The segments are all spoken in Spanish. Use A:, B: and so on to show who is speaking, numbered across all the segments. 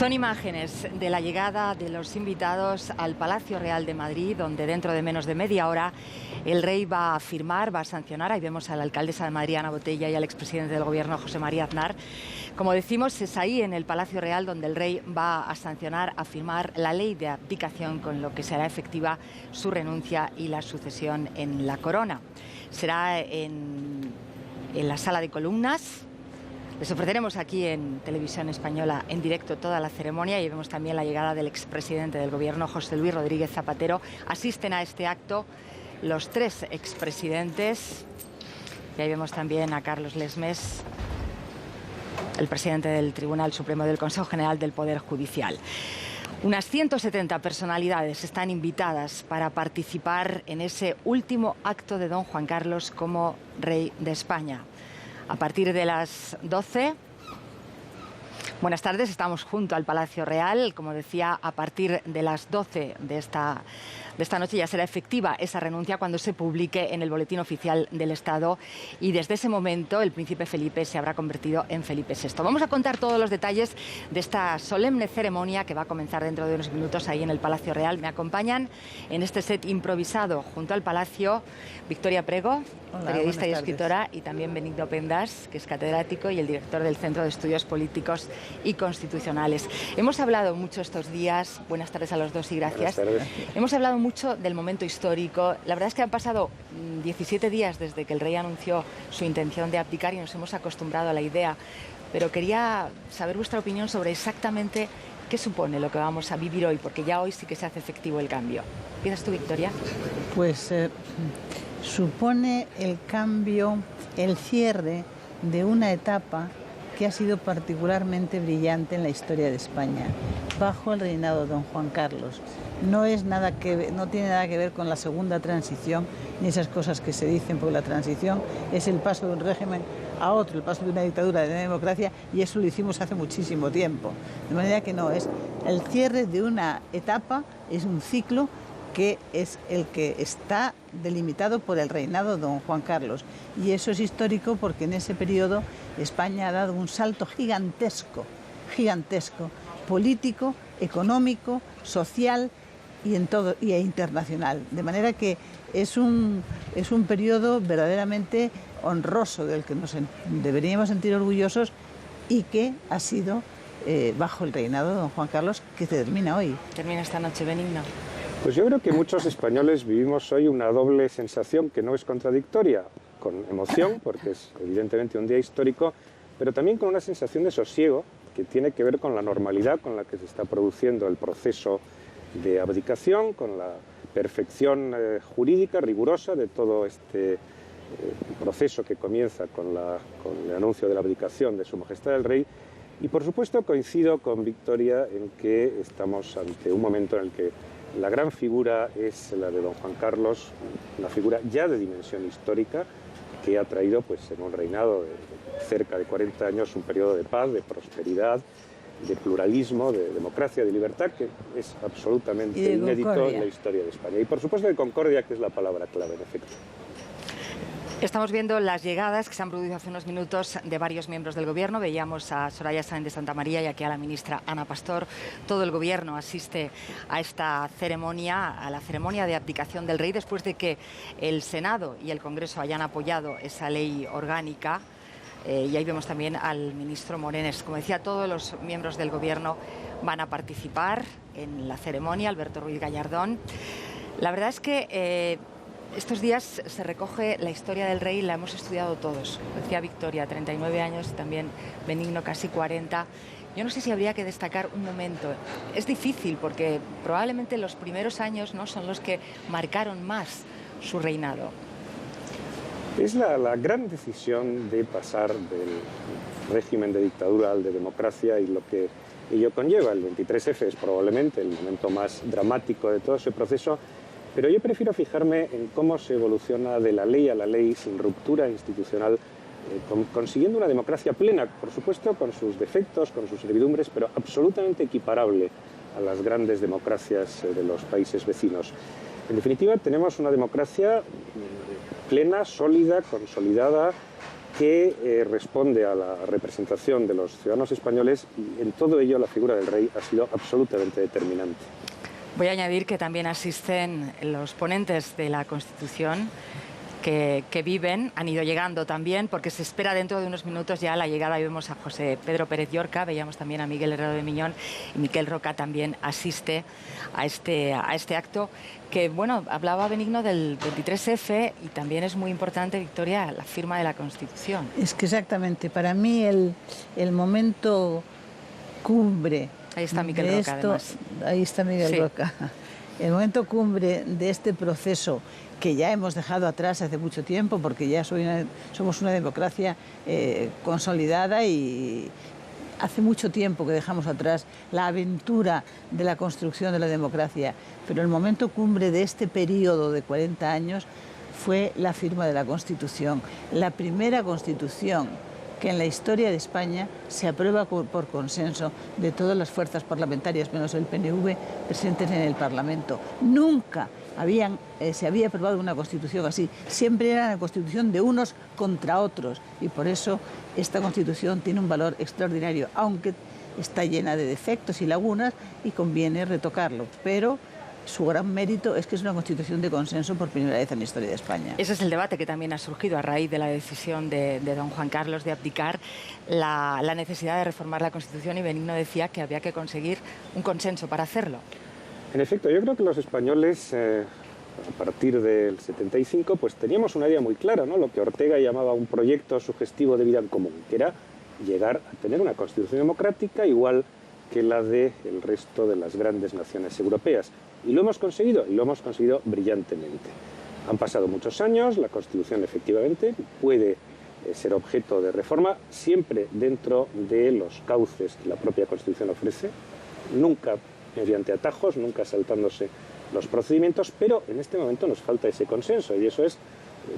A: Son imágenes de la llegada de los invitados al Palacio Real de Madrid, donde dentro de menos de media hora el rey va a firmar, va a sancionar. Ahí vemos a la alcaldesa de Madrid, Ana Botella, y al expresidente del Gobierno, José María Aznar. Como decimos, es ahí, en el Palacio Real, donde el rey va a sancionar, a firmar la ley de abdicación, con lo que será efectiva su renuncia y la sucesión en la corona. Será en la sala de columnas. Les ofreceremos aquí en Televisión Española en directo toda la ceremonia, y vemos también la llegada del expresidente del Gobierno, José Luis Rodríguez Zapatero. Asisten a este acto los tres expresidentes, y ahí vemos también a Carlos Lesmes, el presidente del Tribunal Supremo, del Consejo General del Poder Judicial. Unas 170 personalidades están invitadas para participar en ese último acto de don Juan Carlos como rey de España. A partir de las 12, buenas tardes, estamos junto al Palacio Real. Como decía, a partir de las 12 de esta noche ya será efectiva esa renuncia cuando se publique en el Boletín Oficial del Estado, y desde ese momento el príncipe Felipe se habrá convertido en Felipe VI. Vamos a contar todos los detalles de esta solemne ceremonia que va a comenzar dentro de unos minutos ahí en el Palacio Real. Me acompañan en este set improvisado junto al Palacio Victoria Prego, periodista y escritora, y también Benigno Pendas, que es catedrático y el director del Centro de Estudios Políticos y Constitucionales. Hemos hablado mucho estos días, buenas tardes a los dos y gracias.
B: Buenas tardes.
A: Hemos hablado mucho del momento histórico. La verdad es que han pasado 17 días desde que el rey anunció su intención de abdicar y nos hemos acostumbrado a la idea, pero quería saber vuestra opinión sobre exactamente qué supone lo que vamos a vivir hoy, porque ya hoy sí que se hace efectivo el cambio. ¿Empiezas tú, Victoria?
C: Pues supone el cambio, el cierre de una etapa que ha sido particularmente brillante en la historia de España, bajo el reinado de don Juan Carlos. No tiene nada que ver con la segunda transición, ni esas cosas que se dicen, porque la transición es el paso de un régimen a otro, el paso de una dictadura a una democracia, y eso lo hicimos hace muchísimo tiempo. De manera que no, es el cierre de una etapa, es un ciclo que es el que está delimitado por el reinado de don Juan Carlos. Y eso es histórico porque en ese periodo España ha dado un salto gigantesco, político, económico, social e internacional. De manera que es un periodo verdaderamente honroso, del que nos deberíamos sentir orgullosos, y que ha sido bajo el reinado de don Juan Carlos, que termina hoy.
A: Termina esta noche, Benigno.
B: Pues yo creo que muchos españoles vivimos hoy una doble sensación que no es contradictoria, con emoción, porque es evidentemente un día histórico, pero también con una sensación de sosiego que tiene que ver con la normalidad con la que se está produciendo el proceso de abdicación, con la perfección jurídica rigurosa de todo este proceso que comienza con el anuncio de la abdicación de Su Majestad el Rey. Y por supuesto coincido con Victoria en que estamos ante un momento en el que la gran figura es la de don Juan Carlos, una figura ya de dimensión histórica que ha traído, pues, en un reinado de cerca de 40 años, un periodo de paz, de prosperidad, de pluralismo, de democracia, de libertad, que es absolutamente inédito en la historia de España. Y por supuesto de concordia, que es la palabra clave, en efecto.
A: Estamos viendo las llegadas que se han producido hace unos minutos de varios miembros del Gobierno. Veíamos a Soraya Sáenz de Santamaría y aquí a la ministra Ana Pastor. Todo el Gobierno asiste a esta ceremonia, a la ceremonia de abdicación del rey, después de que el Senado y el Congreso hayan apoyado esa ley orgánica. Y ahí vemos también al ministro Morenés. Como decía, todos los miembros del Gobierno van a participar en la ceremonia. Alberto Ruiz Gallardón. La verdad es que estos días se recoge la historia del rey, la hemos estudiado todos. Decía Victoria, 39 años, también Benigno, casi 40. Yo no sé si habría que destacar un momento. Es difícil porque probablemente los primeros años no son los que marcaron más su reinado.
B: Es la gran decisión de pasar del régimen de dictadura al de democracia y lo que ello conlleva. El 23F es probablemente el momento más dramático de todo ese proceso, pero yo prefiero fijarme en cómo se evoluciona de la ley a la ley sin ruptura institucional, consiguiendo una democracia plena, por supuesto con sus defectos, con sus servidumbres, pero absolutamente equiparable a las grandes democracias de los países vecinos. En definitiva, tenemos una democracia plena, sólida, consolidada, que responde a la representación de los ciudadanos españoles, y en todo ello la figura del rey ha sido absolutamente determinante.
A: Voy a añadir que también asisten los ponentes de la Constitución que viven, han ido llegando también, porque se espera dentro de unos minutos ya la llegada. Y vemos a José Pedro Pérez Llorca, veíamos también a Miguel Herrero de Miñón, y Miquel Roca también asiste a este acto, que, bueno, hablaba Benigno del 23F, y también es muy importante, Victoria, la firma de la Constitución.
C: Es que exactamente, para mí el momento cumbre...
A: Ahí está Miquel Roca, además.
C: Ahí está Miguel Roca. El momento cumbre de este proceso que ya hemos dejado atrás hace mucho tiempo, porque ya somos una democracia consolidada, y hace mucho tiempo que dejamos atrás la aventura de la construcción de la democracia. Pero el momento cumbre de este periodo de 40 años fue la firma de la Constitución, la primera Constitución que en la historia de España se aprueba por consenso de todas las fuerzas parlamentarias, menos el PNV, presentes en el Parlamento. Nunca se había aprobado una Constitución así. Siempre era una Constitución de unos contra otros, y por eso esta Constitución tiene un valor extraordinario, aunque está llena de defectos y lagunas y conviene retocarlo. Pero su gran mérito es que es una Constitución de consenso por primera vez en la historia de España.
A: Ese es el debate que también ha surgido a raíz de la decisión de don Juan Carlos de abdicar, la necesidad de reformar la Constitución, y Benigno decía que había que conseguir un consenso para hacerlo.
B: En efecto, yo creo que los españoles, a partir del 75, pues teníamos una idea muy clara, ¿no? Lo que Ortega llamaba un proyecto sugestivo de vida en común, que era llegar a tener una Constitución democrática igual que la del resto de las grandes naciones europeas. Y lo hemos conseguido, y lo hemos conseguido brillantemente. Han pasado muchos años, la Constitución efectivamente puede ser objeto de reforma, siempre dentro de los cauces que la propia Constitución ofrece, nunca mediante atajos, nunca saltándose los procedimientos, pero en este momento nos falta ese consenso, y eso es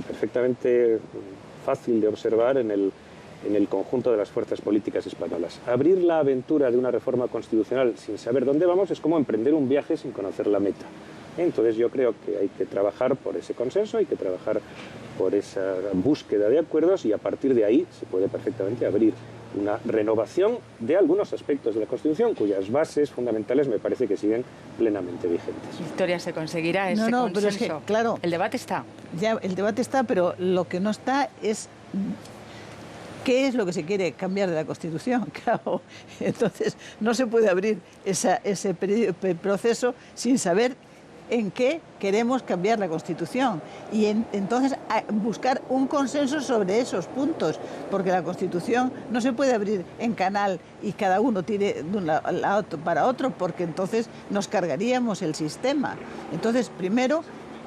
B: perfectamente fácil de observar en el conjunto de las fuerzas políticas españolas. Abrir la aventura de una reforma constitucional sin saber dónde vamos es como emprender un viaje sin conocer la meta. Entonces yo creo que hay que trabajar por ese consenso, hay que trabajar por esa búsqueda de acuerdos, y a partir de ahí se puede perfectamente abrir una renovación de algunos aspectos de la Constitución cuyas bases fundamentales me parece que siguen plenamente vigentes.
A: Victoria, ¿se conseguirá ese consenso?
C: Pero es que, claro,
A: el debate está.
C: Ya, el debate está, pero lo que no está es ¿qué es lo que se quiere cambiar de la Constitución? Claro, entonces no se puede abrir ese proceso sin saber en qué queremos cambiar la Constitución, y entonces buscar un consenso sobre esos puntos, porque la Constitución no se puede abrir en canal y cada uno tire de un lado para otro, porque entonces nos cargaríamos el sistema. Entonces, primero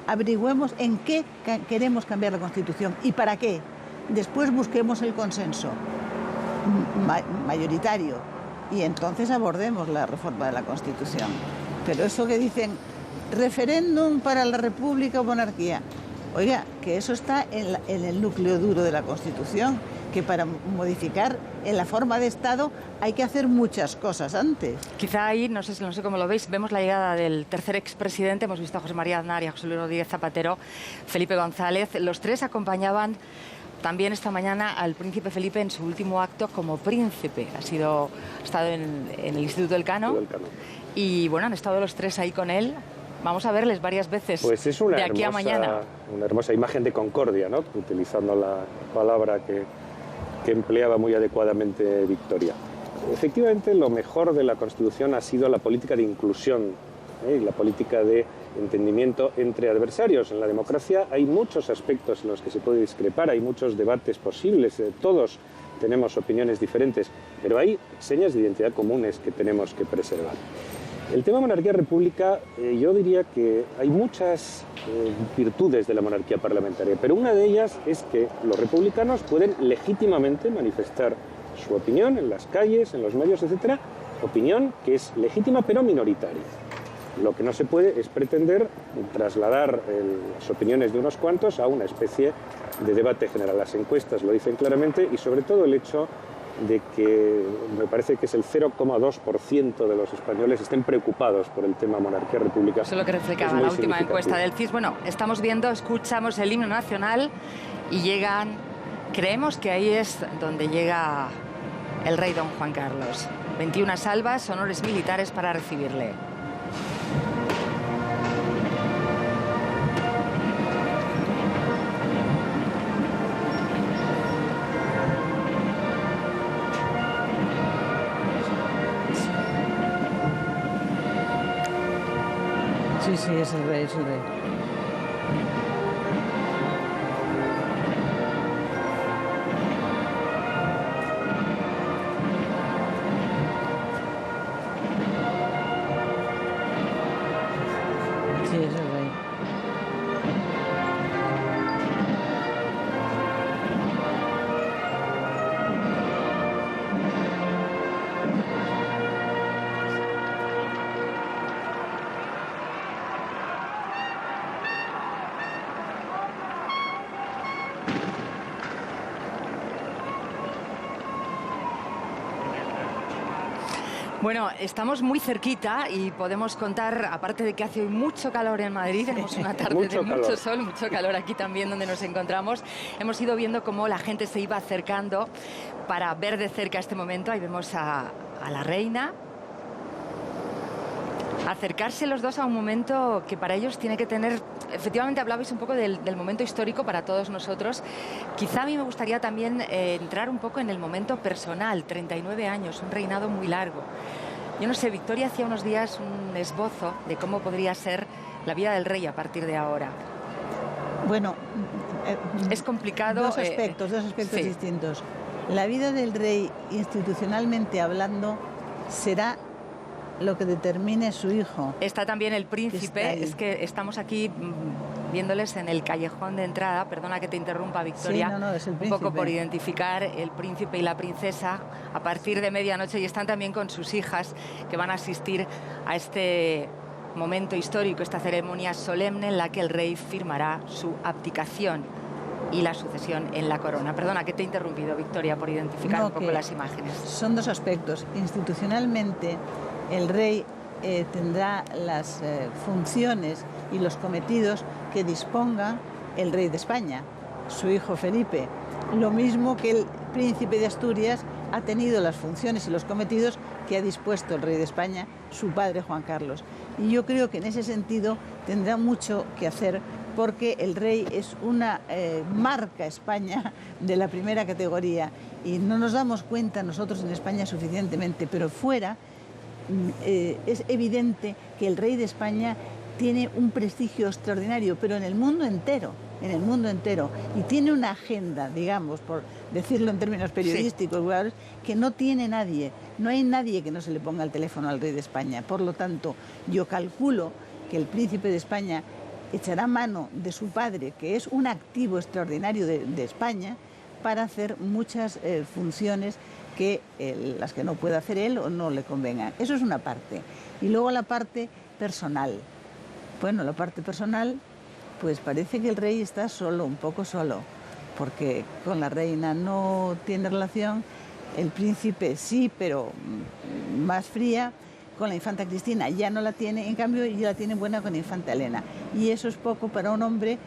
C: averigüemos en qué queremos cambiar la Constitución y para qué. Después busquemos el consenso mayoritario y entonces abordemos la reforma de la Constitución. Pero eso que dicen, referéndum para la República o monarquía, oiga, que eso está en el núcleo duro de la Constitución, que para modificar en la forma de Estado hay que hacer muchas cosas antes.
A: Quizá ahí, no sé cómo lo veis, vemos la llegada del tercer expresidente, hemos visto a José María Aznar y a José Luis Rodríguez Zapatero, Felipe González, los tres acompañaban también esta mañana al príncipe Felipe en su último acto como príncipe. Ha estado en el Instituto Elcano, y bueno, han estado los tres ahí con él. Vamos a verles varias veces
B: pues es una
A: de aquí a mañana.
B: Una hermosa imagen de concordia, ¿no? Utilizando la palabra que empleaba muy adecuadamente Victoria. Efectivamente, lo mejor de la Constitución ha sido la política de inclusión, y la política de entendimiento entre adversarios. En la democracia hay muchos aspectos en los que se puede discrepar, hay muchos debates posibles, todos tenemos opiniones diferentes, pero hay señas de identidad comunes que tenemos que preservar. El tema monarquía-república, yo diría que hay muchas virtudes de la monarquía parlamentaria, pero una de ellas es que los republicanos pueden legítimamente manifestar su opinión en las calles, en los medios, etcétera, opinión que es legítima pero minoritaria. Lo que no se puede es pretender trasladar las opiniones de unos cuantos a una especie de debate general. Las encuestas lo dicen claramente, y sobre todo el hecho de que me parece que es el 0,2% de los españoles estén preocupados por el tema monarquía-república.
A: Eso es lo que reflejaba la última encuesta del CIS. Bueno, estamos viendo, escuchamos el himno nacional y llegan Creemos que ahí es donde llega el rey don Juan Carlos. 21 salvas, honores militares para recibirle.
C: Sí, sí, es el rey, es el rey. Sí, es el rey.
A: Bueno, estamos muy cerquita y podemos contar, aparte de que hace hoy mucho calor en Madrid, tenemos una tarde de mucho sol, mucho calor aquí también donde nos encontramos. Hemos ido viendo cómo la gente se iba acercando para ver de cerca este momento. Ahí vemos a la reina acercarse los dos a un momento que para ellos tiene que tener... Efectivamente, hablabais un poco del momento histórico para todos nosotros. Quizá a mí me gustaría también entrar un poco en el momento personal. 39 años, un reinado muy largo. Yo no sé, Victoria hacía unos días un esbozo de cómo podría ser la vida del rey a partir de ahora.
C: Bueno,
A: es complicado.
C: Dos aspectos sí, distintos. La vida del rey, institucionalmente hablando, será lo que determine su hijo.
A: Está también el príncipe, es que estamos aquí viéndoles en el callejón de entrada, perdona que te interrumpa, Victoria,
C: sí, no, es el príncipe.
A: Un poco por identificar el príncipe y la princesa a partir de medianoche, y están también con sus hijas que van a asistir a este momento histórico, esta ceremonia solemne en la que el rey firmará su abdicación y la sucesión en la corona. Perdona que te he interrumpido, Victoria, por identificar un poco las imágenes.
C: Son dos aspectos. Institucionalmente, el rey tendrá las funciones y los cometidos que disponga el rey de España, su hijo Felipe. Lo mismo que el príncipe de Asturias ha tenido las funciones y los cometidos que ha dispuesto el rey de España, su padre Juan Carlos. Y yo creo que en ese sentido tendrá mucho que hacer, porque el rey es una marca España de la primera categoría y no nos damos cuenta nosotros en España suficientemente, pero fuera es evidente que el rey de España tiene un prestigio extraordinario, pero en el mundo entero, y tiene una agenda, digamos, por decirlo en términos periodísticos, sí, que no tiene nadie. No hay nadie que no se le ponga el teléfono al rey de España. Por lo tanto, yo calculo que el príncipe de España echará mano de su padre, que es un activo extraordinario de España, para hacer muchas funciones que las que no pueda hacer él o no le convengan. Eso es una parte. Y luego la parte personal. Bueno, la parte personal, pues parece que el rey está solo, un poco solo, porque con la reina no tiene relación, el príncipe sí, pero más fría. Con la infanta Cristina ya no la tiene, en cambio ya la tiene buena con la infanta Elena. Y eso es poco para un hombre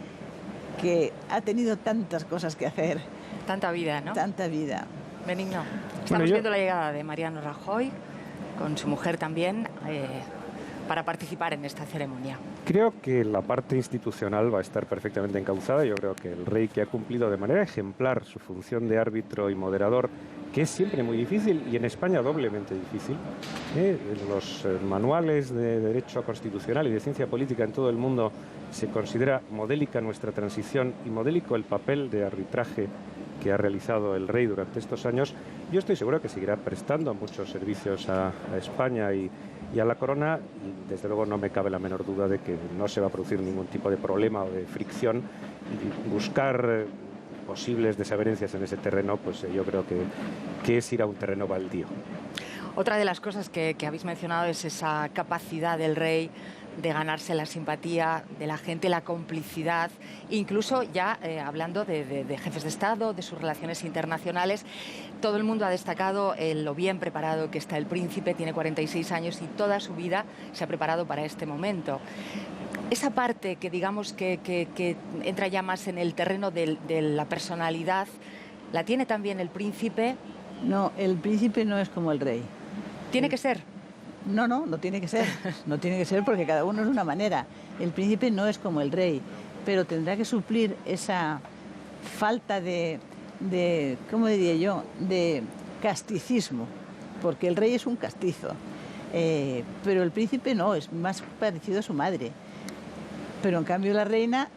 C: que ha tenido tantas cosas que hacer.
A: Tanta vida, ¿no?
C: Tanta vida.
A: Benigno. Estamos viendo la llegada de Mariano Rajoy, con su mujer también, para participar en esta ceremonia.
B: Creo que la parte institucional va a estar perfectamente encauzada. Yo creo que el rey, que ha cumplido de manera ejemplar su función de árbitro y moderador, que es siempre muy difícil, y en España doblemente difícil, en los manuales de Derecho Constitucional y de Ciencia Política en todo el mundo se considera modélica nuestra transición y modélico el papel de arbitraje que ha realizado el rey durante estos años. Yo estoy seguro que seguirá prestando muchos servicios a España y a la corona, y desde luego no me cabe la menor duda de que no se va a producir ningún tipo de problema o de fricción, y buscar posibles desavenencias en ese terreno, pues yo creo que es ir a un terreno baldío.
A: Otra de las cosas que habéis mencionado es esa capacidad del rey de ganarse la simpatía de la gente, la complicidad, incluso ya hablando de jefes de Estado, de sus relaciones internacionales. Todo el mundo ha destacado lo bien preparado que está el príncipe, tiene 46 años y toda su vida se ha preparado para este momento. Esa parte que digamos que entra ya más en el terreno de la personalidad, ¿La tiene también el príncipe?
C: No, el príncipe no es como el rey.
A: ¿Tiene que ser?
C: No, no tiene que ser. No tiene que ser porque cada uno es una manera. El príncipe no es como el rey, pero tendrá que suplir esa falta de ¿cómo diría yo?, de casticismo, porque el rey es un castizo. Pero el príncipe no, es más parecido a su madre. Pero en cambio la reina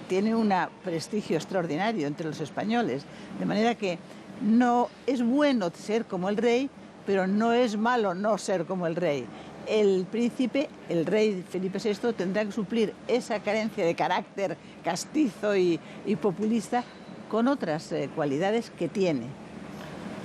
C: tiene un prestigio extraordinario entre los españoles, de manera que no es bueno ser como el rey, pero no es malo no ser como el rey. El príncipe, el rey Felipe VI, tendrá que suplir esa carencia de carácter castizo y populista con otras cualidades que tiene.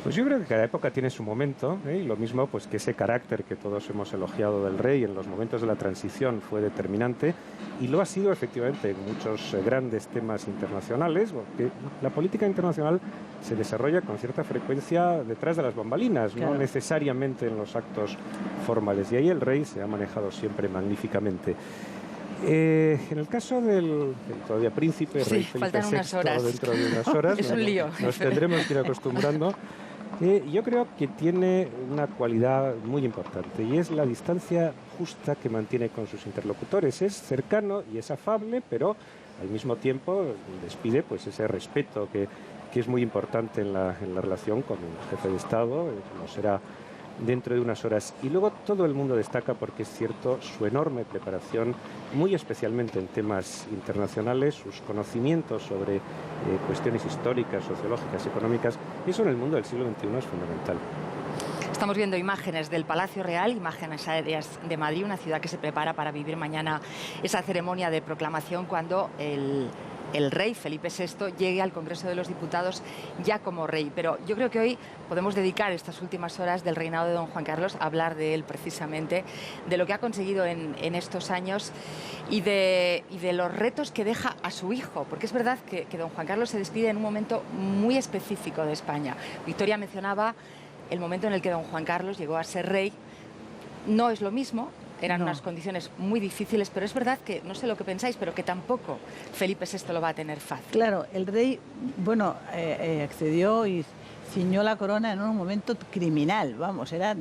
B: Pues yo creo que cada época tiene su momento, y lo mismo pues que ese carácter que todos hemos elogiado del rey en los momentos de la transición fue determinante, y lo ha sido efectivamente en muchos grandes temas internacionales, porque la política internacional se desarrolla con cierta frecuencia detrás de las bambalinas, claro, no necesariamente en los actos formales, y ahí el rey se ha manejado siempre magníficamente. En el caso del todavía príncipe, rey Felipe VI, dentro de unas horas,
A: es un lío.
B: Nos tendremos que ir acostumbrando. Yo creo que tiene una cualidad muy importante, y es la distancia justa que mantiene con sus interlocutores. Es cercano y es afable, pero al mismo tiempo despide pues ese respeto que es muy importante en la relación con un jefe de Estado, como será dentro de unas horas. Y luego todo el mundo destaca, porque es cierto, su enorme preparación, muy especialmente en temas internacionales, sus conocimientos sobre cuestiones históricas, sociológicas, económicas. Eso en el mundo del siglo XXI es fundamental.
A: Estamos viendo imágenes del Palacio Real, imágenes aéreas de Madrid, una ciudad que se prepara para vivir mañana esa ceremonia de proclamación cuando el rey Felipe VI llegue al Congreso de los Diputados ya como rey. Pero yo creo que hoy podemos dedicar estas últimas horas del reinado de don Juan Carlos a hablar de él precisamente, de lo que ha conseguido en estos años y de los retos que deja a su hijo, porque es verdad que don Juan Carlos se despide en un momento muy específico de España. Victoria mencionaba el momento en el que don Juan Carlos llegó a ser rey. No es lo mismo. Eran unas condiciones muy difíciles, pero es verdad que, no sé lo que pensáis, pero que tampoco Felipe VI lo va a tener fácil.
C: Claro, el rey, bueno, accedió y ciñó la corona en un momento criminal, vamos, era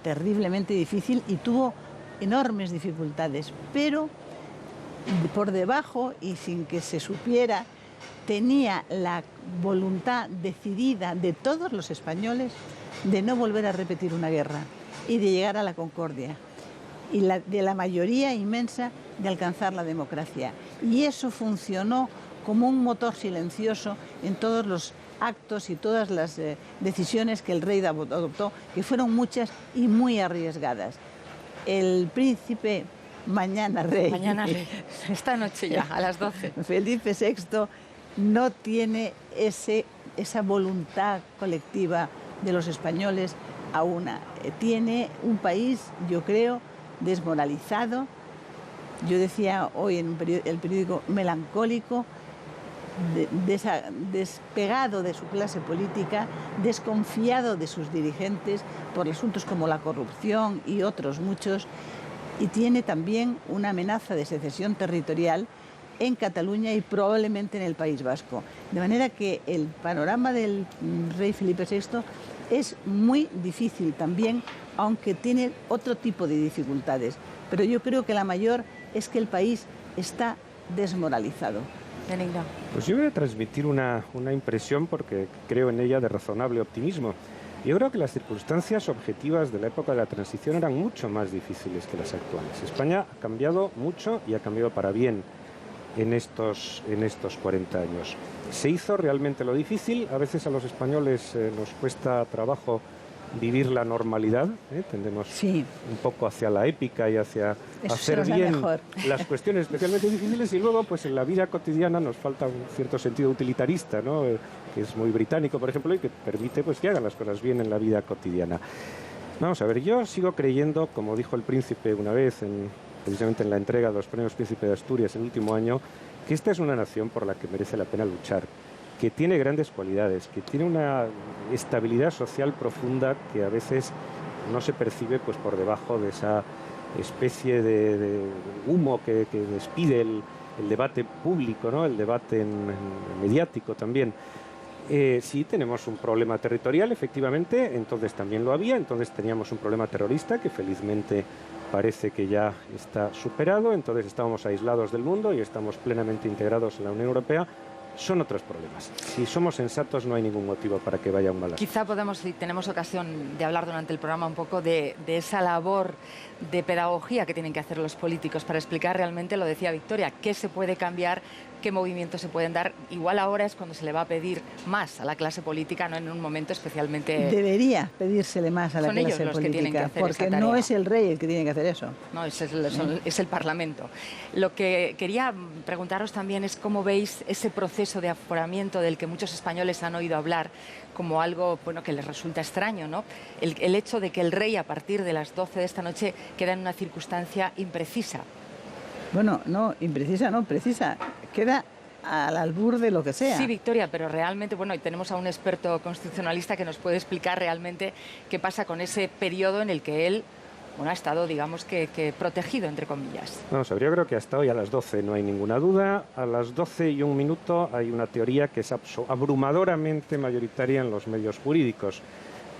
C: terriblemente difícil y tuvo enormes dificultades, pero por debajo y sin que se supiera, tenía la voluntad decidida de todos los españoles de no volver a repetir una guerra y de llegar a la concordia, y de la mayoría inmensa de alcanzar la democracia. Y eso funcionó como un motor silencioso en todos los actos y todas las decisiones que el rey adoptó, que fueron muchas y muy arriesgadas. El príncipe, mañana rey,
A: esta noche ya, a las 12.
C: Felipe VI no tiene esa voluntad colectiva de los españoles aún. Tiene un país, yo creo, desmoralizado, yo decía hoy en el periódico, melancólico, despegado de su clase política, desconfiado de sus dirigentes por asuntos como la corrupción y otros muchos, y tiene también una amenaza de secesión territorial en Cataluña y probablemente en el País Vasco. De manera que el panorama del rey Felipe VI es muy difícil también, aunque tiene otro tipo de dificultades. Pero yo creo que la mayor es que el país está desmoralizado.
A: Benigno.
B: Pues yo voy a transmitir una impresión, porque creo en ella, de razonable optimismo. Yo creo que las circunstancias objetivas de la época de la transición eran mucho más difíciles que las actuales. España ha cambiado mucho y ha cambiado para bien en estos 40 años. Se hizo realmente lo difícil. A veces a los españoles nos cuesta trabajo vivir la normalidad, tendemos un poco hacia la épica y hacia hacer bien las cuestiones especialmente difíciles, y luego pues en la vida cotidiana nos falta un cierto sentido utilitarista, ¿no? Que es muy británico, por ejemplo, y que permite pues que hagan las cosas bien en la vida cotidiana. Vamos a ver, yo sigo creyendo, como dijo el príncipe una vez, precisamente en la entrega de los premios Príncipe de Asturias el último año, que esta es una nación por la que merece la pena luchar, que tiene grandes cualidades, que tiene una estabilidad social profunda que a veces no se percibe pues por debajo de esa especie de humo que despide el debate público, ¿no? El debate mediático también. Sí, tenemos un problema territorial, efectivamente, entonces también lo había, entonces teníamos un problema terrorista que felizmente parece que ya está superado, entonces estábamos aislados del mundo y estamos plenamente integrados en la Unión Europea. Son otros problemas. Si somos sensatos no hay ningún motivo para que vaya un mal asunto.
A: Quizá podemos, si tenemos ocasión de hablar durante el programa un poco de esa labor de pedagogía que tienen que hacer los políticos para explicar realmente, lo decía Victoria, qué se puede cambiar, qué movimientos se pueden dar. Igual ahora es cuando se le va a pedir más a la clase política, no en un momento especialmente...
C: Debería pedírsele más a la clase
A: política. Son ellos los que tienen que hacer
C: porque
A: esa tarea.
C: No es el rey el que tiene que hacer eso.
A: No, es el Parlamento. Lo que quería preguntaros también es cómo veis ese proceso de aforamiento del que muchos españoles han oído hablar como algo que les resulta extraño, ¿no? El hecho de que el rey a partir de las 12 de esta noche queda en una circunstancia imprecisa.
C: Bueno, no, imprecisa no, precisa. Queda al albur de lo que sea.
A: Sí, Victoria, pero realmente, y tenemos a un experto constitucionalista que nos puede explicar realmente qué pasa con ese periodo en el que él ha estado, digamos, que protegido, entre comillas.
B: Vamos a ver, yo creo que hasta hoy a las 12 no hay ninguna duda. A las 12:01 hay una teoría que es abrumadoramente mayoritaria en los medios jurídicos.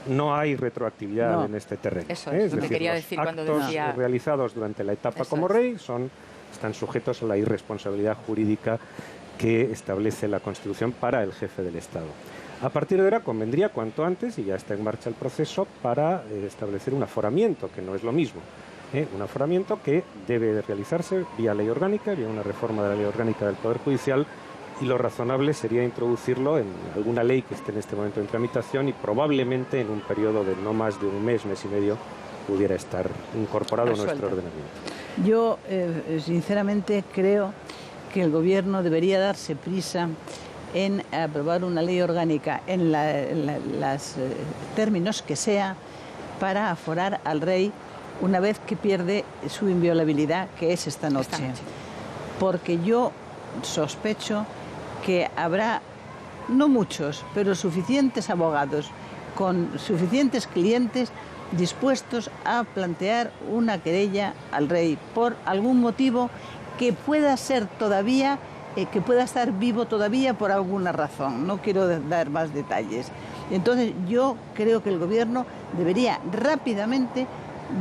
B: No hay retroactividad en este terreno.
A: Eso es lo que quería decir cuando decía...
B: Los actos realizados durante la etapa como rey están sujetos a la irresponsabilidad jurídica que establece la Constitución para el jefe del Estado. A partir de ahora convendría cuanto antes, y ya está en marcha el proceso, para establecer un aforamiento, que no es lo mismo. Un aforamiento que debe realizarse vía ley orgánica, vía una reforma de la ley orgánica del Poder Judicial, y lo razonable sería introducirlo en alguna ley que esté en este momento en tramitación y probablemente en un periodo de no más de un mes, mes y medio, pudiera estar incorporado a nuestro ordenamiento.
C: Yo, sinceramente, creo que el Gobierno debería darse prisa en aprobar una ley orgánica en los términos que sea para aforar al rey una vez que pierde su inviolabilidad, que es esta noche. Porque yo sospecho que habrá, no muchos, pero suficientes abogados con suficientes clientes dispuestos a plantear una querella al rey por algún motivo que pueda ser todavía, que pueda estar vivo todavía por alguna razón. No quiero dar más detalles. Entonces yo creo que el Gobierno debería rápidamente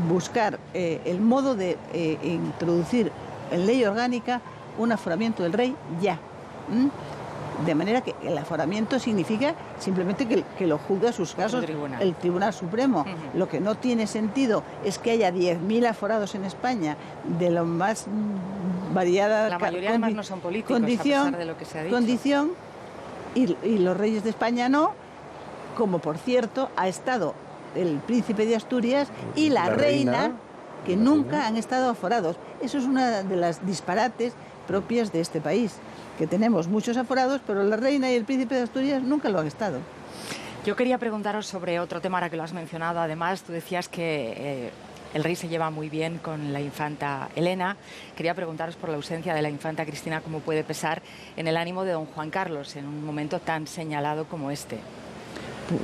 C: buscar el modo de introducir en ley orgánica un aforamiento del rey ya. De manera que el aforamiento significa simplemente que lo juzga sus casos el Tribunal Supremo. Lo que no tiene sentido es que haya 10.000 aforados en España de lo más variada
A: la mayoría además no son políticos,
C: condición,
A: a pesar de lo que se ha dicho.
C: Y los reyes de España no, como por cierto ha estado el príncipe de Asturias y la reina, que nunca han estado aforados. Eso es una de las disparates propias de este país, que tenemos muchos aforados, pero la reina y el príncipe de Asturias nunca lo han estado.
A: Yo quería preguntaros sobre otro tema, ahora que lo has mencionado. Además, tú decías que el rey se lleva muy bien con la infanta Elena. Quería preguntaros por la ausencia de la infanta Cristina, cómo puede pesar en el ánimo de don Juan Carlos en un momento tan señalado como este.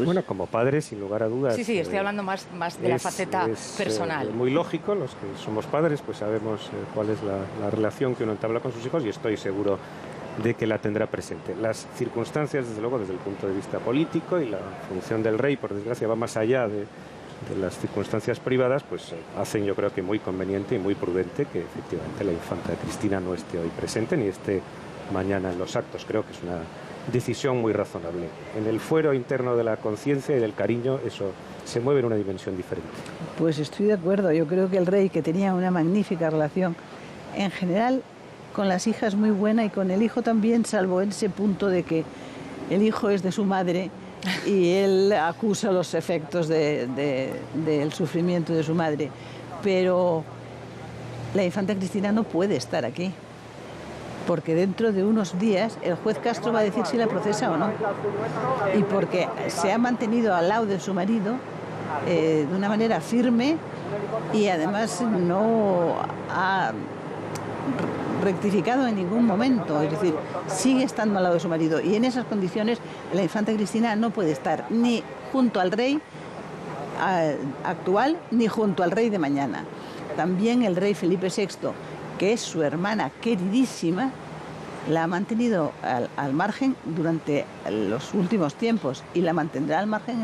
B: Bueno, como padre, sin lugar a dudas.
A: Sí, estoy hablando más de la faceta personal.
B: Muy lógico, los que somos padres, pues sabemos cuál es la relación que uno entabla con sus hijos y estoy seguro de que la tendrá presente. Las circunstancias, desde luego, desde el punto de vista político y la función del rey, por desgracia, va más allá de las circunstancias privadas, pues hacen yo creo que muy conveniente y muy prudente que efectivamente la infanta Cristina no esté hoy presente ni esté mañana en los actos. Creo que es una decisión muy razonable. En el fuero interno de la conciencia y del cariño, eso se mueve en una dimensión diferente.
C: Pues estoy de acuerdo. Yo creo que el rey, que tenía una magnífica relación en general con las hijas muy buena y con el hijo también, salvo en ese punto de que el hijo es de su madre y él acusa los efectos del sufrimiento de su madre. Pero la infanta Cristina no puede estar aquí, porque dentro de unos días el juez Castro va a decir si la procesa o no, y porque se ha mantenido al lado de su marido de una manera firme y además no ha rectificado en ningún momento, es decir, sigue estando al lado de su marido, y en esas condiciones la infanta Cristina no puede estar ni junto al rey actual ni junto al rey de mañana. También el rey Felipe VI, que es su hermana queridísima, la ha mantenido al margen durante los últimos tiempos y la mantendrá al margen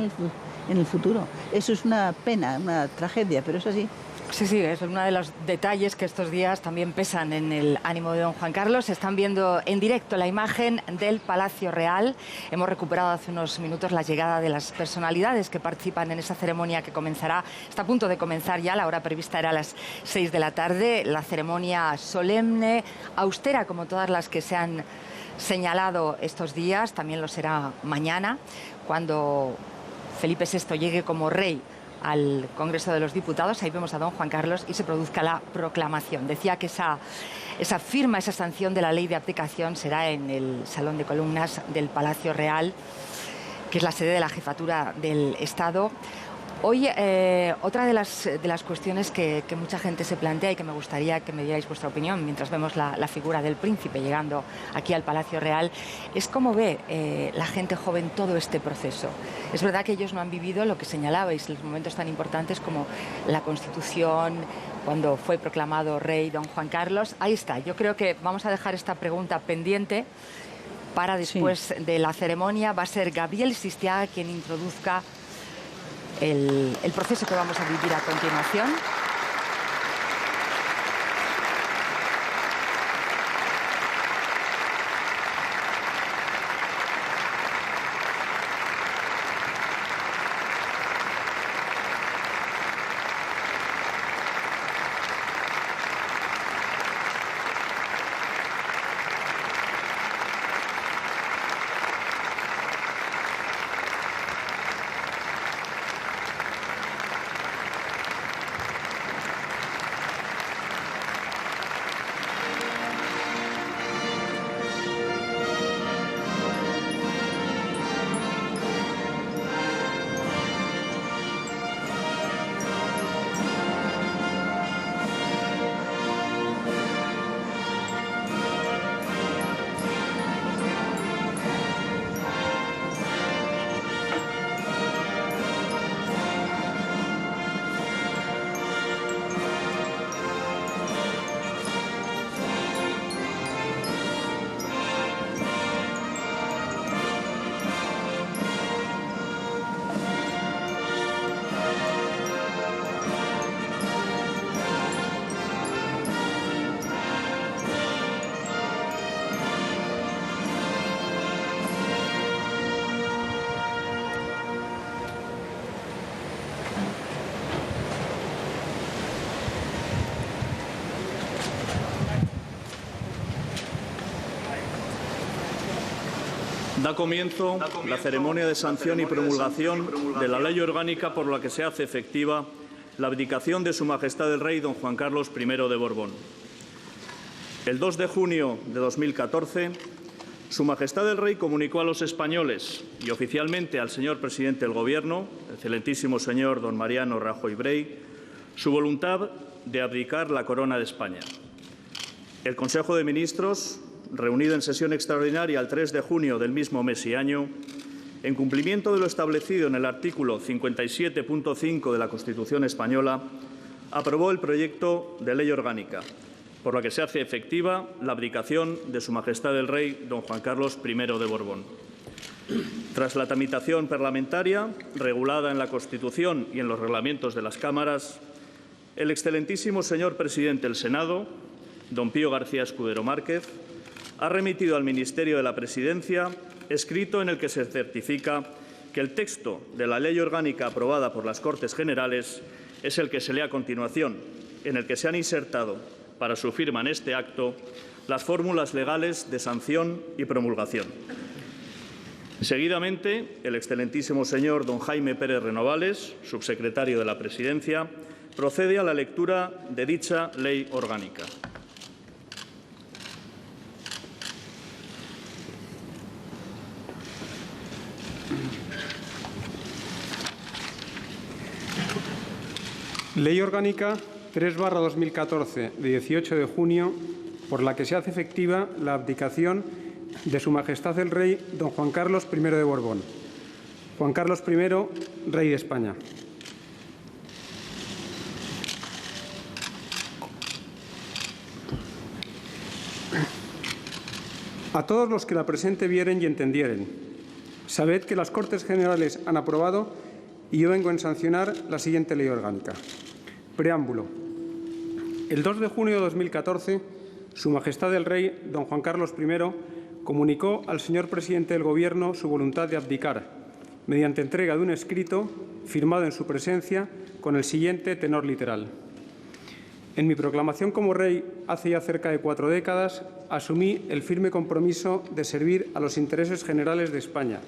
C: en el futuro. Eso es una pena, una tragedia, pero es así.
A: Sí, es uno de los detalles que estos días también pesan en el ánimo de don Juan Carlos. Están viendo en directo la imagen del Palacio Real. Hemos recuperado hace unos minutos la llegada de las personalidades que participan en esa ceremonia que comenzará, está a punto de comenzar ya, la hora prevista era a las 6 de la tarde. La ceremonia solemne, austera como todas las que se han señalado estos días, también lo será mañana, cuando Felipe VI llegue como rey al Congreso de los Diputados. Ahí vemos a don Juan Carlos y se produzca la proclamación. Decía que esa firma, esa sanción de la ley de abdicación será en el Salón de Columnas del Palacio Real, que es la sede de la Jefatura del Estado. Hoy, otra de las cuestiones que mucha gente se plantea y que me gustaría que me dierais vuestra opinión mientras vemos la figura del príncipe llegando aquí al Palacio Real, es cómo ve la gente joven todo este proceso. Es verdad que ellos no han vivido lo que señalabais, los momentos tan importantes como la Constitución, cuando fue proclamado rey don Juan Carlos. Ahí está, yo creo que vamos a dejar esta pregunta pendiente para después de la ceremonia. Va a ser Gabriel Sistiaga quien introduzca el proceso que vamos a vivir a continuación.
D: Da comienzo la ceremonia de sanción y promulgación de la ley orgánica por la que se hace efectiva la abdicación de Su Majestad el Rey don Juan Carlos I de Borbón. El 2 de junio de 2014, Su Majestad el Rey comunicó a los españoles y oficialmente al señor presidente del Gobierno, el excelentísimo señor don Mariano Rajoy Brey, su voluntad de abdicar la corona de España. El Consejo de Ministros, reunido en sesión extraordinaria el 3 de junio del mismo mes y año, en cumplimiento de lo establecido en el artículo 57.5 de la Constitución española, aprobó el proyecto de ley orgánica, por la que se hace efectiva la abdicación de Su Majestad el Rey don Juan Carlos I de Borbón. Tras la tramitación parlamentaria, regulada en la Constitución y en los reglamentos de las cámaras, el excelentísimo señor presidente del Senado, don Pío García Escudero Márquez, ha remitido al Ministerio de la Presidencia escrito en el que se certifica que el texto de la ley orgánica aprobada por las Cortes Generales es el que se lee a continuación, en el que se han insertado, para su firma en este acto, las fórmulas legales de sanción y promulgación. Seguidamente, el excelentísimo señor don Jaime Pérez Renovales, subsecretario de la Presidencia, procede a la lectura de dicha ley orgánica.
E: Ley Orgánica 3/2014, de 18 de junio, por la que se hace efectiva la abdicación de Su Majestad el Rey don Juan Carlos I de Borbón. Juan Carlos I, Rey de España. A todos los que la presente vieren y entendieren, sabed que las Cortes Generales han aprobado y yo vengo en sancionar la siguiente ley orgánica. Preámbulo. El 2 de junio de 2014, Su Majestad el Rey, don Juan Carlos I, comunicó al señor presidente del Gobierno su voluntad de abdicar, mediante entrega de un escrito firmado en su presencia con el siguiente tenor literal. En mi proclamación como rey, hace ya cerca de 4 décadas, asumí el firme compromiso de servir a los intereses generales de España,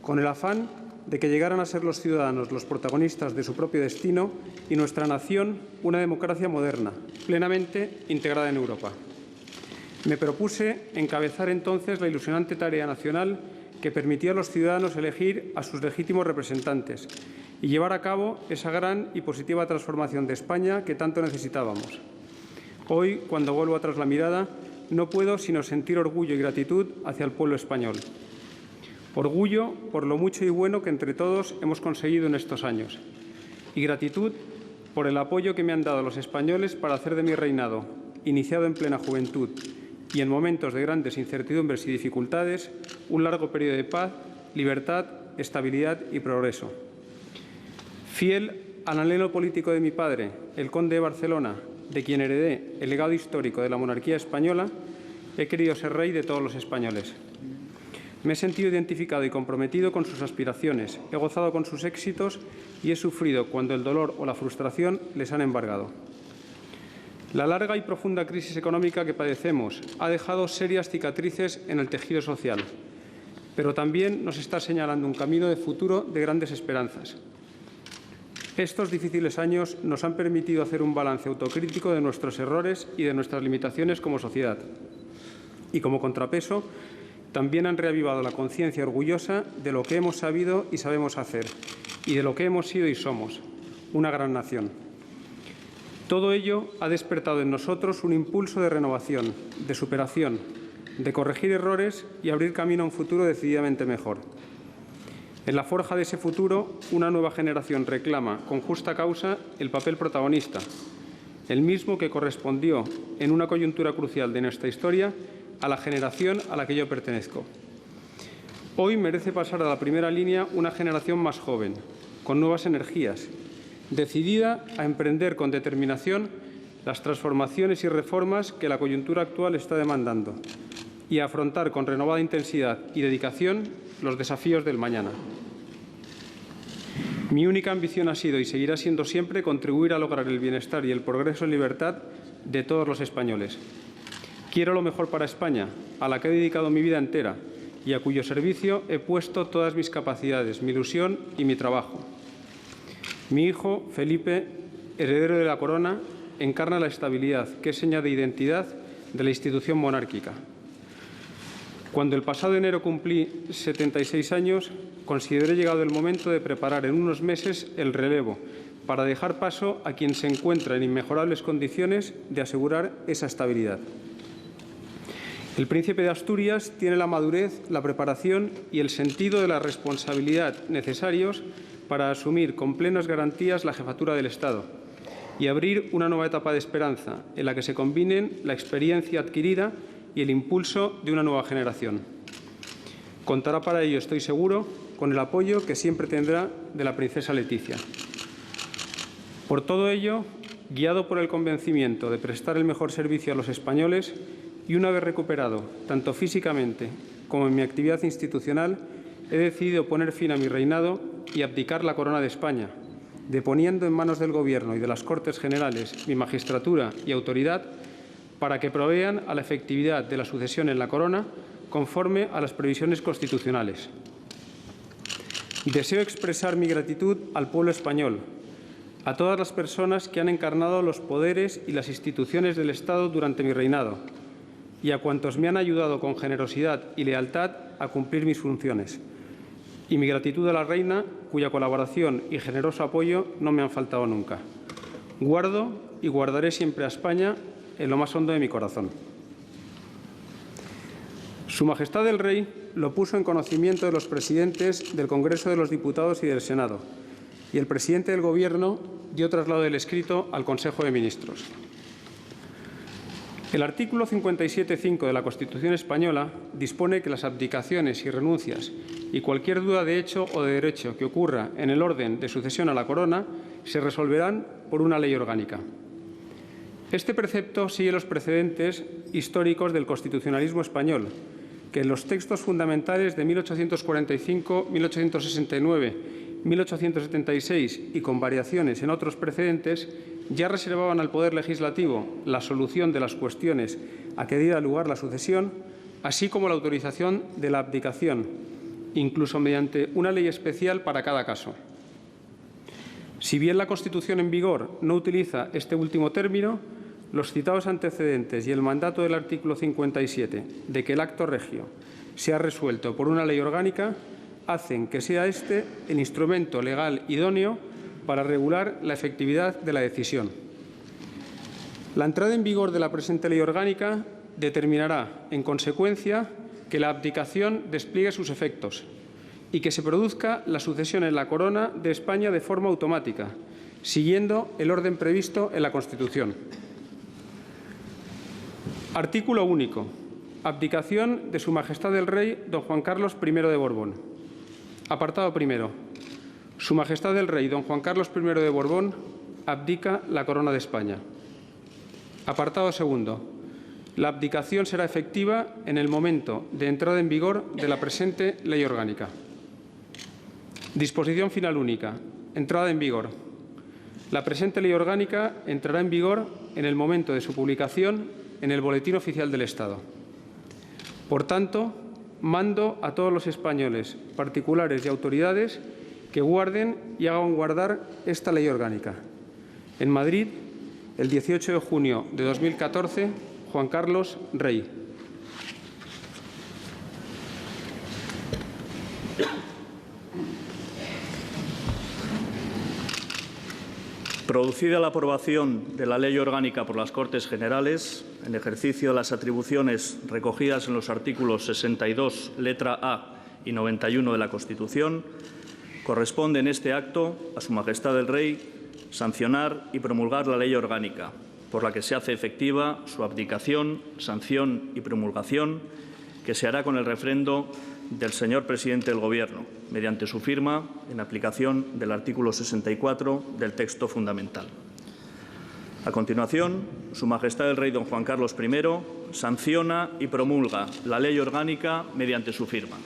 E: con el afán de que llegaran a ser los ciudadanos los protagonistas de su propio destino y nuestra nación una democracia moderna, plenamente integrada en Europa. Me propuse encabezar entonces la ilusionante tarea nacional que permitía a los ciudadanos elegir a sus legítimos representantes y llevar a cabo esa gran y positiva transformación de España que tanto necesitábamos. Hoy, cuando vuelvo atrás la mirada, no puedo sino sentir orgullo y gratitud hacia el pueblo español. Orgullo por lo mucho y bueno que entre todos hemos conseguido en estos años. Y gratitud por el apoyo que me han dado los españoles para hacer de mi reinado, iniciado en plena juventud y en momentos de grandes incertidumbres y dificultades, un largo periodo de paz, libertad, estabilidad y progreso. Fiel al anhelo político de mi padre, el conde de Barcelona, de quien heredé el legado histórico de la monarquía española, he querido ser rey de todos los españoles. Me he sentido identificado y comprometido con sus aspiraciones, he gozado con sus éxitos y he sufrido cuando el dolor o la frustración les han embargado. La larga y profunda crisis económica que padecemos ha dejado serias cicatrices en el tejido social, pero también nos está señalando un camino de futuro de grandes esperanzas. Estos difíciles años nos han permitido hacer un balance autocrítico de nuestros errores y de nuestras limitaciones como sociedad. Y como contrapeso, también han reavivado la conciencia orgullosa de lo que hemos sabido y sabemos hacer, y de lo que hemos sido y somos, una gran nación. Todo ello ha despertado en nosotros un impulso de renovación, de superación, de corregir errores y abrir camino a un futuro decididamente mejor. En la forja de ese futuro, una nueva generación reclama, con justa causa, el papel protagonista, el mismo que correspondió, en una coyuntura crucial de nuestra historia, a la generación a la que yo pertenezco. Hoy merece pasar a la primera línea una generación más joven, con nuevas energías, decidida a emprender con determinación las transformaciones y reformas que la coyuntura actual está demandando y a afrontar con renovada intensidad y dedicación los desafíos del mañana. Mi única ambición ha sido y seguirá siendo siempre contribuir a lograr el bienestar y el progreso en libertad de todos los españoles. Quiero lo mejor para España, a la que he dedicado mi vida entera y a cuyo servicio he puesto todas mis capacidades, mi ilusión y mi trabajo. Mi hijo, Felipe, heredero de la corona, encarna la estabilidad, que es seña de identidad de la institución monárquica. Cuando el pasado enero cumplí 76 años, consideré llegado el momento de preparar en unos meses el relevo para dejar paso a quien se encuentra en inmejorables condiciones de asegurar esa estabilidad. El príncipe de Asturias tiene la madurez, la preparación y el sentido de la responsabilidad necesarios para asumir con plenas garantías la jefatura del Estado y abrir una nueva etapa de esperanza en la que se combinen la experiencia adquirida y el impulso de una nueva generación. Contará para ello, estoy seguro, con el apoyo que siempre tendrá de la princesa Leticia. Por todo ello, guiado por el convencimiento de prestar el mejor servicio a los españoles y una vez recuperado, tanto físicamente como en mi actividad institucional, he decidido poner fin a mi reinado y abdicar la corona de España, deponiendo en manos del Gobierno y de las Cortes Generales mi magistratura y autoridad para que provean a la efectividad de la sucesión en la corona conforme a las previsiones constitucionales. Deseo expresar mi gratitud al pueblo español, a todas las personas que han encarnado los poderes y las instituciones del Estado durante mi reinado y a cuantos me han ayudado con generosidad y lealtad a cumplir mis funciones. Y mi gratitud a la reina, cuya colaboración y generoso apoyo no me han faltado nunca. Guardo y guardaré siempre a España en lo más hondo de mi corazón. Su Majestad el Rey lo puso en conocimiento de los presidentes del Congreso de los Diputados y del Senado, y el presidente del Gobierno dio traslado del escrito al Consejo de Ministros. El artículo 57.5 de la Constitución española dispone que las abdicaciones y renuncias y cualquier duda de hecho o de derecho que ocurra en el orden de sucesión a la corona se resolverán por una ley orgánica. Este precepto sigue los precedentes históricos del constitucionalismo español, que en los textos fundamentales de 1845, 1869, 1876 y con variaciones en otros precedentes ya reservaban al Poder Legislativo la solución de las cuestiones a que diera lugar la sucesión, así como la autorización de la abdicación, incluso mediante una ley especial para cada caso. Si bien la Constitución en vigor no utiliza este último término, los citados antecedentes y el mandato del artículo 57 de que el acto regio sea resuelto por una ley orgánica hacen que sea este el instrumento legal idóneo para regular la efectividad de la decisión. La entrada en vigor de la presente ley orgánica determinará, en consecuencia, que la abdicación despliegue sus efectos y que se produzca la sucesión en la corona de España de forma automática, siguiendo el orden previsto en la Constitución. Artículo único. Abdicación de Su Majestad el Rey don Juan Carlos I de Borbón. Apartado primero. Su Majestad el Rey don Juan Carlos I de Borbón abdica la corona de España. Apartado segundo. La abdicación será efectiva en el momento de entrada en vigor de la presente ley orgánica. Disposición final única. Entrada en vigor. La presente ley orgánica entrará en vigor en el momento de su publicación en el Boletín Oficial del Estado. Por tanto, mando a todos los españoles, particulares y autoridades, que guarden y hagan guardar esta ley orgánica. En Madrid, el 18 de junio de 2014, Juan Carlos, Rey.
D: Producida la aprobación de la Ley Orgánica por las Cortes Generales, en ejercicio de las atribuciones recogidas en los artículos 62, letra A y 91 de la Constitución, corresponde en este acto a Su Majestad el Rey sancionar y promulgar la Ley Orgánica, por la que se hace efectiva su abdicación, sanción y promulgación, que se hará con el refrendo del señor presidente del Gobierno, mediante su firma, en aplicación del artículo 64 del texto fundamental. A continuación, Su Majestad el Rey don Juan Carlos I sanciona y promulga la Ley Orgánica mediante su firma.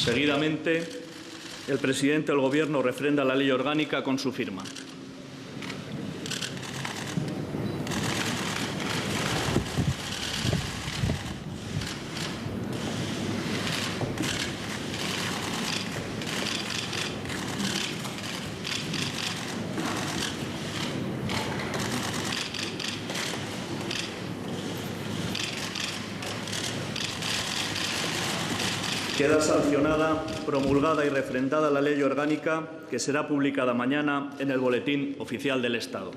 D: Seguidamente, el presidente del Gobierno refrenda la Ley Orgánica con su firma. Queda sancionada, promulgada y refrendada la Ley Orgánica, que será publicada mañana en el Boletín Oficial del Estado.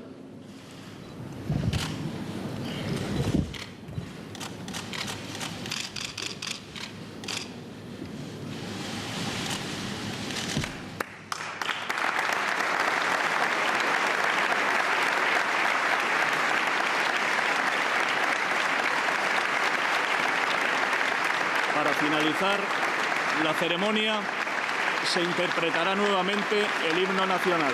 D: Para finalizar la ceremonia, se interpretará nuevamente el himno nacional.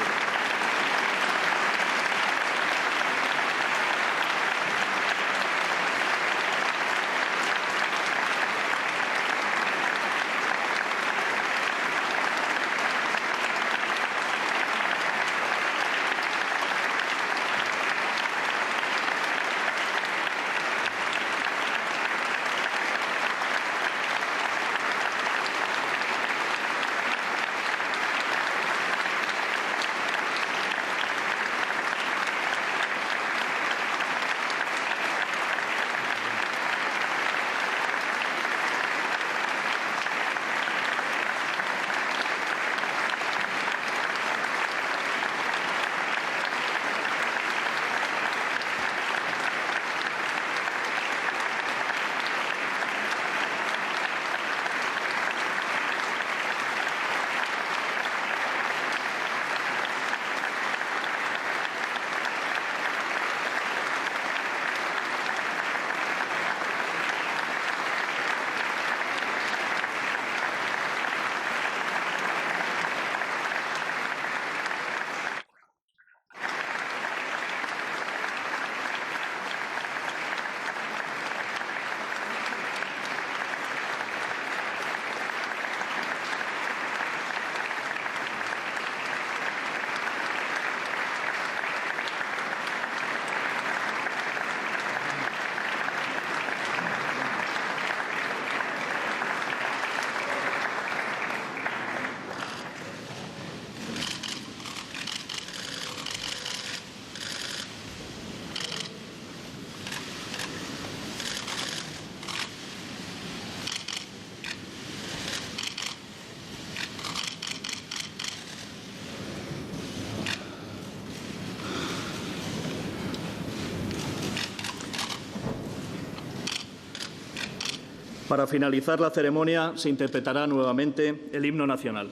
D: Para finalizar la ceremonia se interpretará nuevamente el himno nacional.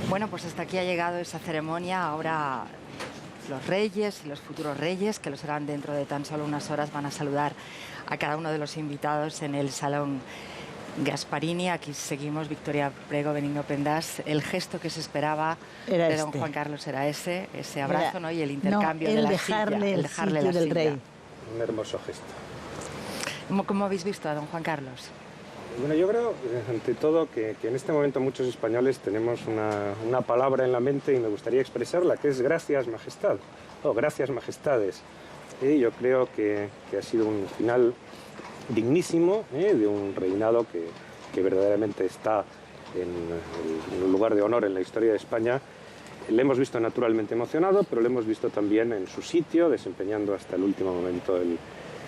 A: Bueno, pues hasta aquí ha llegado esa ceremonia. Ahora los reyes y los futuros reyes, que lo serán dentro de tan solo unas horas, van a saludar a cada uno de los invitados en el Salón Gasparini. Aquí seguimos, Victoria Prego, Benigno Pendas. El gesto que se esperaba de don Juan Carlos era ese abrazo, ¿no? Y el intercambio de la silla, el dejarle la silla.
C: Rey.
B: Un hermoso gesto.
A: ¿Cómo habéis visto a don Juan Carlos?
B: Bueno, yo creo, ante todo, que en este momento muchos españoles tenemos una palabra en la mente y me gustaría expresarla, que es gracias, majestad, o gracias, majestades. Y yo creo que ha sido un final dignísimo de un reinado que verdaderamente está en un lugar de honor en la historia de España. Le hemos visto naturalmente emocionado, pero le hemos visto también en su sitio, desempeñando hasta el último momento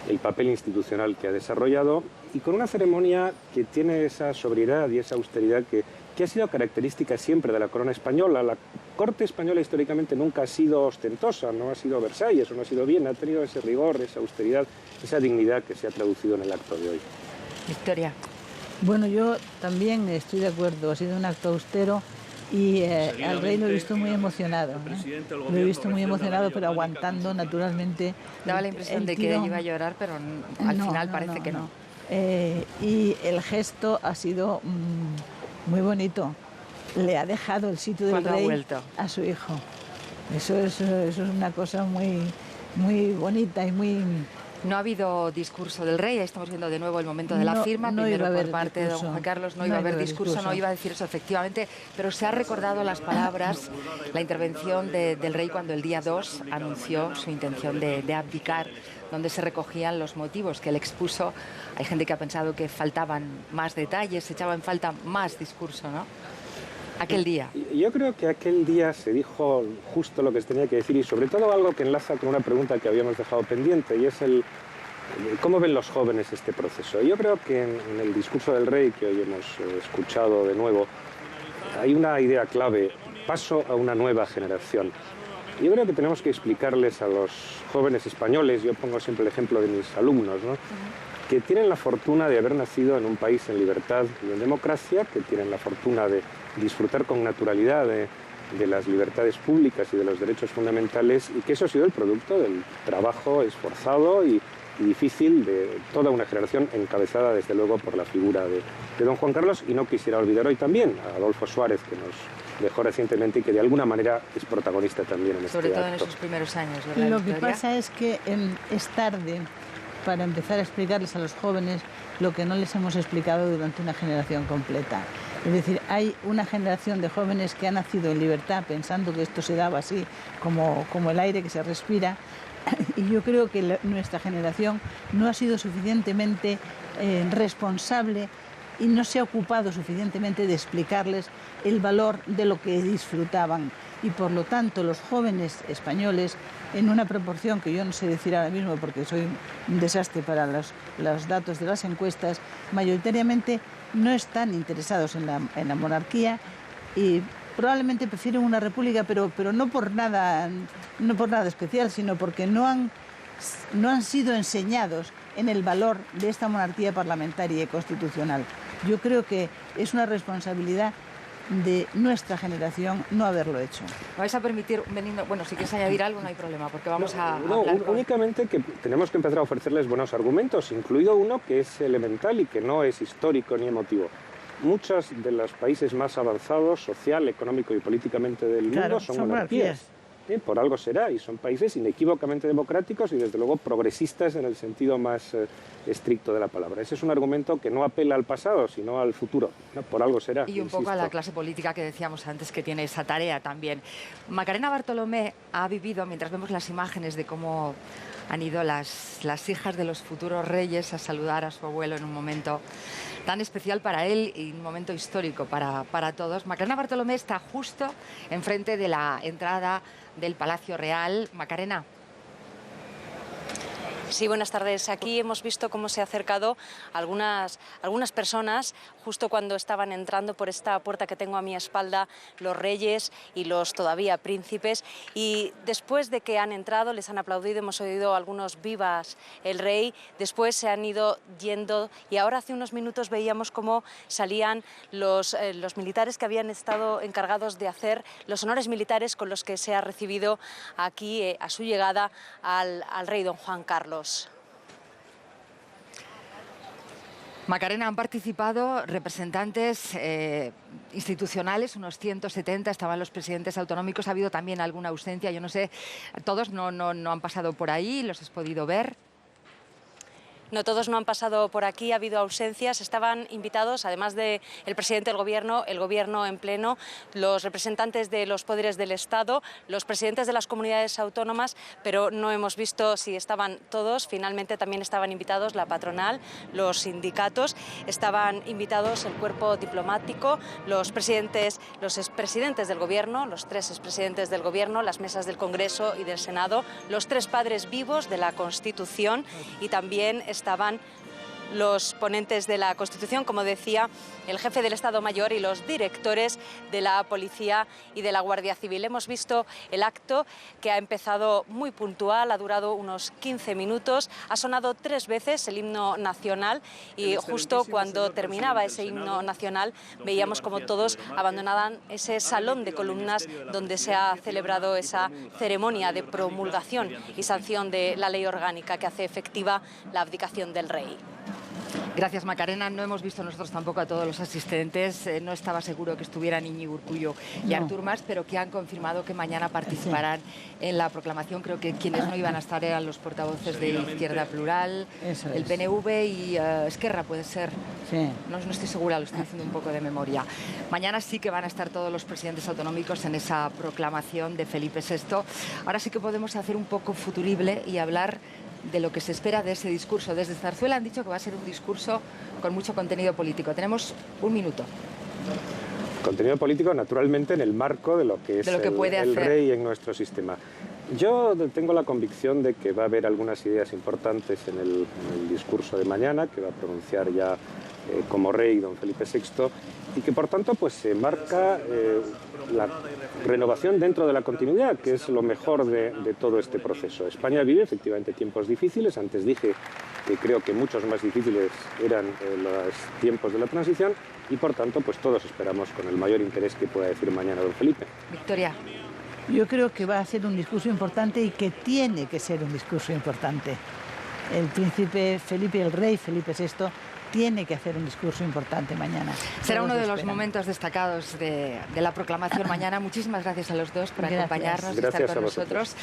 B: el papel institucional que ha desarrollado, y con una ceremonia que tiene esa sobriedad y esa austeridad que ha sido característica siempre de la corona española. La corte española históricamente nunca ha sido ostentosa, no ha sido Versalles o no ha sido Viena, ha tenido ese rigor, esa austeridad, esa dignidad que se ha traducido en el acto de hoy.
A: Victoria.
C: Bueno, yo también estoy de acuerdo, ha sido un acto austero. Y al rey lo he visto muy emocionado, lo he visto muy emocionado, pero aguantando naturalmente.
A: Daba la impresión de que iba a llorar, pero al final parece que no.
C: Y el gesto ha sido muy bonito. Le ha dejado el sitio del rey a su hijo. Eso es una cosa muy bonita y muy...
A: No ha habido discurso del rey, estamos viendo de nuevo el momento de la firma, primero por parte de don Juan Carlos, no iba a haber discurso, no iba a decir eso efectivamente, pero se ha recordado las palabras, la intervención del rey cuando el día 2 anunció su intención de abdicar, donde se recogían los motivos que él expuso. Hay gente que ha pensado que faltaban más detalles, se echaba en falta más discurso, ¿no? Aquel día.
B: Yo creo que aquel día se dijo justo lo que se tenía que decir y sobre todo algo que enlaza con una pregunta que habíamos dejado pendiente y es ¿cómo ven los jóvenes este proceso? Yo creo que en el discurso del rey que hoy hemos escuchado de nuevo hay una idea clave, paso a una nueva generación. Yo creo que tenemos que explicarles a los jóvenes españoles, yo pongo siempre el ejemplo de mis alumnos, ¿no? Que tienen la fortuna de haber nacido en un país en libertad y en democracia, que tienen la fortuna de disfrutar con naturalidad de las libertades públicas y de los derechos fundamentales y que eso ha sido el producto del trabajo esforzado y difícil de toda una generación encabezada desde luego por la figura de don Juan Carlos, y no quisiera olvidar hoy también a Adolfo Suárez, que nos dejó recientemente y que de alguna manera es protagonista también en este acto.
A: Sobre todo en esos primeros años, ¿verdad,
C: Lo
A: Victoria?
C: que pasa es que es tarde para empezar a explicarles a los jóvenes lo que no les hemos explicado durante una generación completa. Es decir, hay una generación de jóvenes que ha nacido en libertad pensando que esto se daba así, como el aire que se respira, y yo creo que nuestra generación no ha sido suficientemente responsable y no se ha ocupado suficientemente de explicarles el valor de lo que disfrutaban. Y por lo tanto los jóvenes españoles, en una proporción que yo no sé decir ahora mismo porque soy un desastre para los datos de las encuestas, mayoritariamente no están interesados en la monarquía y probablemente prefieren una república, pero no por nada especial, sino porque no han sido enseñados en el valor de esta monarquía parlamentaria y constitucional. Yo creo que es una responsabilidad de nuestra generación no haberlo hecho.
A: ¿Vais a permitir, bueno, si quieres añadir algo no hay problema, porque vamos a hablar
B: únicamente que tenemos que empezar a ofrecerles buenos argumentos, incluido uno que es elemental y que no es histórico ni emotivo. Muchos de los países más avanzados, social, económico y políticamente del mundo son monarquías. Por algo será, y son países inequívocamente democráticos y desde luego progresistas en el sentido más estricto de la palabra. Ese es un argumento que no apela al pasado, sino al futuro. Por algo será.
A: Y un poco a la clase política que decíamos antes, que tiene esa tarea también. Macarena Bartolomé ha vivido, mientras vemos las imágenes de cómo han ido las hijas de los futuros reyes a saludar a su abuelo en un momento tan especial para él y un momento histórico para todos. Macarena Bartolomé está justo enfrente de la entrada del Palacio Real. Macarena.
F: Sí, buenas tardes. Aquí hemos visto cómo se ha acercado algunas personas justo cuando estaban entrando por esta puerta que tengo a mi espalda, los reyes y los todavía príncipes. Y después de que han entrado, les han aplaudido, hemos oído algunos vivas el rey, después se han ido yendo y ahora hace unos minutos veíamos cómo salían los militares que habían estado encargados de hacer los honores militares con los que se ha recibido aquí a su llegada al rey don Juan Carlos.
A: Macarena, han participado representantes institucionales, unos 170, estaban los presidentes autonómicos, ha habido también alguna ausencia, yo no sé, todos no han pasado por ahí, ¿los has podido ver?
F: No, todos no han pasado por aquí, ha habido ausencias, estaban invitados, además del presidente del gobierno, el gobierno en pleno, los representantes de los poderes del Estado, los presidentes de las comunidades autónomas, pero no hemos visto si estaban todos. Finalmente también estaban invitados la patronal, los sindicatos, estaban invitados el cuerpo diplomático, los expresidentes del gobierno, los 3 expresidentes del gobierno, las mesas del Congreso y del Senado, los 3 padres vivos de la Constitución y también estaban los ponentes de la Constitución, como decía, el jefe del Estado Mayor y los directores de la Policía y de la Guardia Civil. Hemos visto el acto que ha empezado muy puntual, ha durado unos 15 minutos, ha sonado 3 veces el himno nacional y justo cuando terminaba ese himno nacional veíamos como todos abandonaban ese salón de columnas donde se ha celebrado esa ceremonia de promulgación y sanción de la ley orgánica que hace efectiva la abdicación del rey.
A: Gracias, Macarena. No hemos visto nosotros tampoco a todos los asistentes. No estaba seguro que estuvieran Íñigo Urkullu y Artur Mas, pero que han confirmado que mañana participarán en la proclamación. Creo que quienes no iban a estar eran los portavoces de Izquierda Plural, el PNV y Esquerra, puede ser.
C: Sí.
A: No estoy segura, lo estoy haciendo un poco de memoria. Mañana sí que van a estar todos los presidentes autonómicos en esa proclamación de Felipe VI. Ahora sí que podemos hacer un poco futurible y hablar de lo que se espera de ese discurso. Desde Zarzuela han dicho que va a ser un discurso con mucho contenido político. Tenemos un minuto.
B: Contenido político, naturalmente, en el marco de lo que es el rey en nuestro sistema. Yo tengo la convicción de que va a haber algunas ideas importantes en el discurso de mañana, que va a pronunciar ya como rey don Felipe VI, y que por tanto pues se marca la renovación dentro de la continuidad, que es lo mejor de todo este proceso. España vive efectivamente tiempos difíciles, antes dije que creo que muchos más difíciles eran los tiempos de la transición, y por tanto pues todos esperamos con el mayor interés que pueda decir mañana don Felipe.
A: Victoria.
C: Yo creo que va a ser un discurso importante y que tiene que ser un discurso importante. El príncipe Felipe, el rey Felipe VI, tiene que hacer un discurso importante mañana.
A: Será uno de los momentos destacados de la proclamación mañana. Muchísimas gracias a los dos por acompañarnos y estar con nosotros,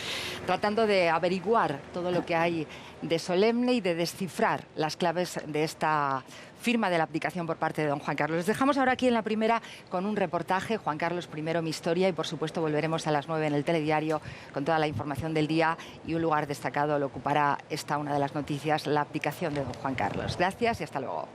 A: tratando de averiguar todo lo que hay de solemne y de descifrar las claves de esta firma de la abdicación por parte de don Juan Carlos. Les dejamos ahora aquí en La Primera con un reportaje, Juan Carlos I, mi historia, y por supuesto volveremos a las 9 en el telediario con toda la información del día, y un lugar destacado lo ocupará una de las noticias, la abdicación de don Juan Carlos. Gracias y hasta luego.